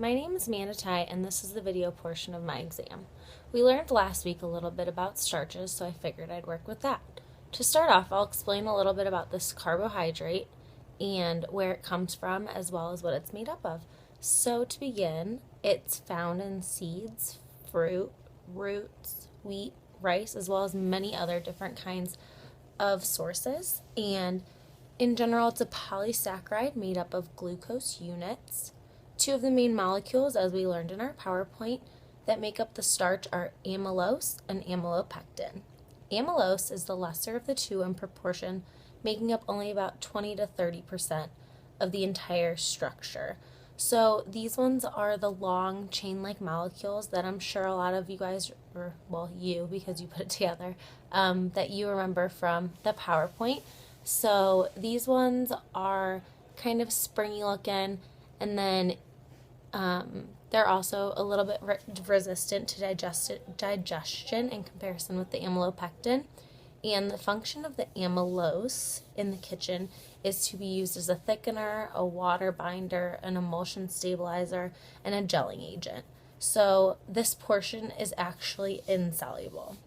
My name is Tighe, and this is the video portion of my exam. We learned last week a little bit about starches, so I figured I'd work with that. To start off, I'll explain a little bit about this carbohydrate and where it comes from, as well as what it's made up of. So to begin, it's found in seeds, fruit, roots, wheat, rice, as well as many other different kinds of sources. And in general, it's a polysaccharide made up of glucose units. Two of the main molecules, as we learned in our PowerPoint, that make up the starch are amylose and amylopectin. Amylose is the lesser of the two in proportion, making up only about 20 to 30% of the entire structure. So these ones are the long chain-like molecules that I'm sure a lot of you guys, or well, you, because you put it together, that you remember from the PowerPoint. So these ones are kind of springy looking, and then they're also a little bit resistant to digestion in comparison with the amylopectin. And the function of the amylose in the kitchen is to be used as a thickener, a water binder, an emulsion stabilizer, and a gelling agent. So this portion is actually insoluble.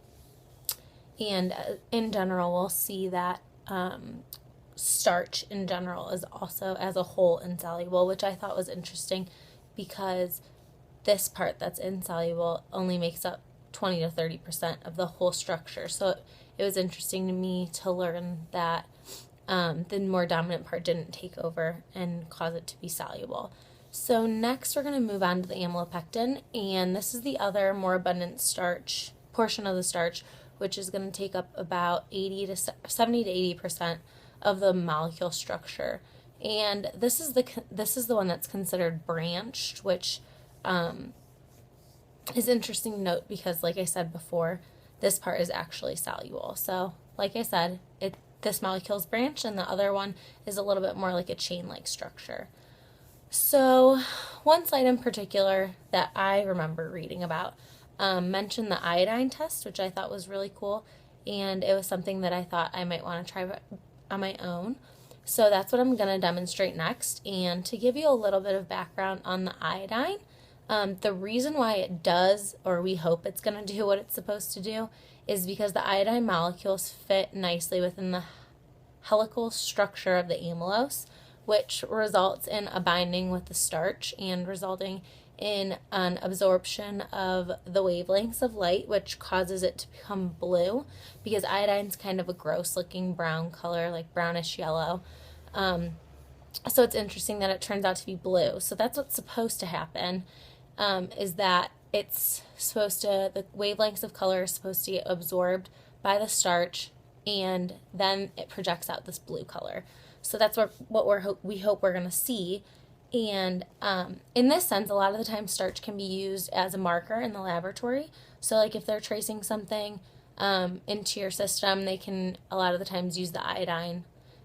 And in general, we'll see that starch in general is also as a whole insoluble, which I thought was interesting because this part that's insoluble only makes up 20 to 30% of the whole structure. So it was interesting to me to learn that the more dominant part didn't take over and cause it to be soluble. So next we're going to move on to the amylopectin, and this is the other more abundant starch portion of the starch, which is going to take up about 70 to 80% of the molecule structure. And this is the one that's considered branched, which is interesting to note because, like I said before, this part is actually soluble. So, like I said, this molecule is branched, and the other one is a little bit more like a chain-like structure. So, one slide in particular that I remember reading about mentioned the iodine test, which I thought was really cool, and it was something that I thought I might want to try on my own. So that's what I'm going to demonstrate next. And to give you a little bit of background on the iodine, the reason why it does, or we hope it's going to do what it's supposed to do, is because the iodine molecules fit nicely within the helical structure of the amylose, which results in a binding with the starch and resulting in an absorption of the wavelengths of light, which causes it to become blue, because iodine's kind of a gross looking brown color, like brownish yellow. So it's interesting that it turns out to be blue. So that's what's supposed to happen, is that it's supposed to, the wavelengths of color are supposed to get absorbed by the starch, and then it projects out this blue color. So that's what we hope we're going to see. And in this sense, a lot of the time starch can be used as a marker in the laboratory. So like if they're tracing something into your system, they can a lot of the times use the iodine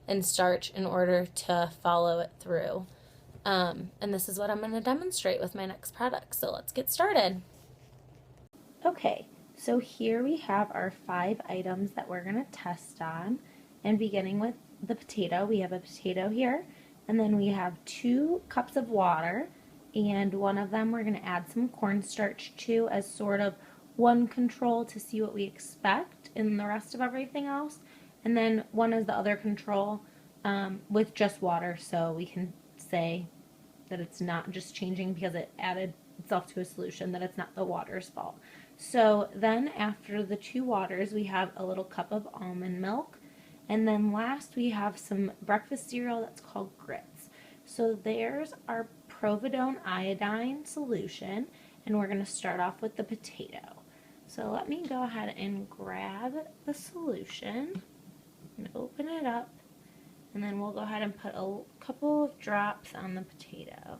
and starch in order to follow it through. And this is what I'm going to demonstrate with my next product. So let's get started. Okay, so here we have our 5 items that we're going to test on. And beginning with the potato, we have a potato here. And then we have 2 cups of water, and one of them we're going to add some cornstarch to as sort of one control to see what we expect in the rest of everything else. And then one is the other control with just water, so we can say that it's not just changing because it added itself to a solution, that it's not the water's fault. So then after the 2 waters, we have a little cup of almond milk. And then last we have some breakfast cereal that's called grits. So there's our providone iodine solution, and we're going to start off with the potato. So let me go ahead and grab the solution and open it up, and then we'll go ahead and put a couple of drops on the potato.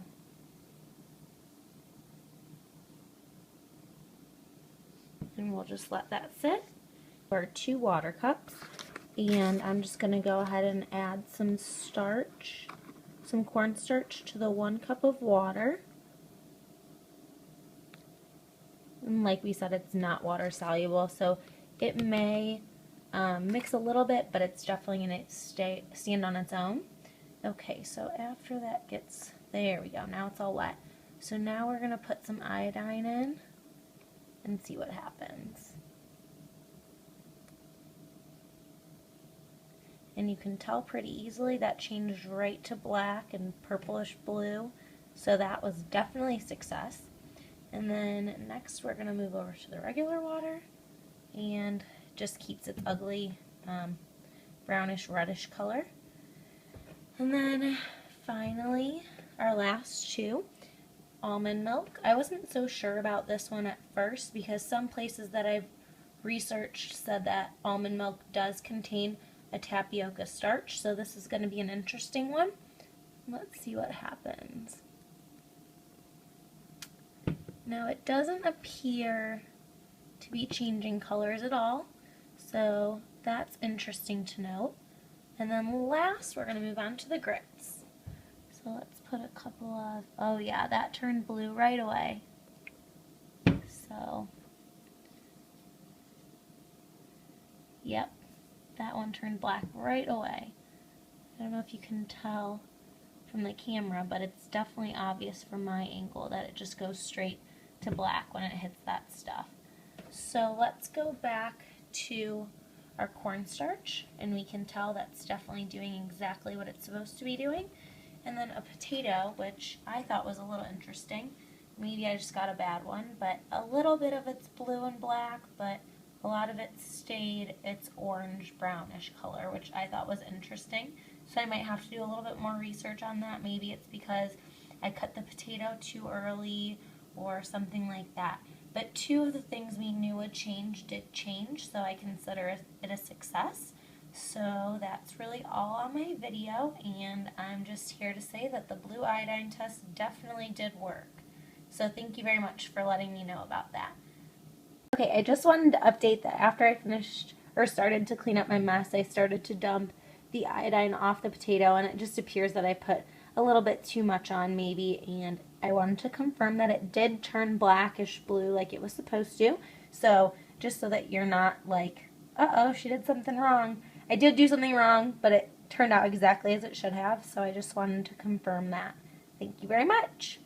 And we'll just let that sit for 2 water cups. And I'm just going to go ahead and add some starch, some cornstarch to the 1 cup of water. And like we said, it's not water soluble, so it may mix a little bit, but it's definitely going to stand on its own. Okay, so after that gets, there we go, now it's all wet. So now we're going to put some iodine in and see what happens. And you can tell pretty easily that changed right to black and purplish blue. So that was definitely a success. And then next we're going to move over to the regular water, and just keeps its ugly brownish reddish color. And then finally our last two, almond milk. I wasn't so sure about this one at first because some places that I've researched said that almond milk does contain a tapioca starch, so this is going to be an interesting one. Let's see what happens. Now it doesn't appear to be changing colors at all, so that's interesting to note. And then last we're going to move on to the grits. So let's put a couple of, oh yeah, that turned blue right away. So, yep, that one turned black right away. I don't know if you can tell from the camera, but it's definitely obvious from my angle that it just goes straight to black when it hits that stuff. So let's go back to our cornstarch, and we can tell that's definitely doing exactly what it's supposed to be doing. And then a potato, which I thought was a little interesting. Maybe I just got a bad one, but a little bit of it's blue and black, but a lot of it stayed its orange brownish color, which I thought was interesting. So I might have to do a little bit more research on that. Maybe it's because I cut the potato too early or something like that. But two of the things we knew would change did change, so I consider it a success. So that's really all on my video, and I'm just here to say that the blue iodine test definitely did work. So thank you very much for letting me know about that. Okay, I just wanted to update that after I finished or started to clean up my mess, I started to dump the iodine off the potato, and it just appears that I put a little bit too much on maybe, and I wanted to confirm that it did turn blackish blue like it was supposed to. So just so that you're not like, uh-oh, she did something wrong. I did do something wrong, but it turned out exactly as it should have, so I just wanted to confirm that. Thank you very much.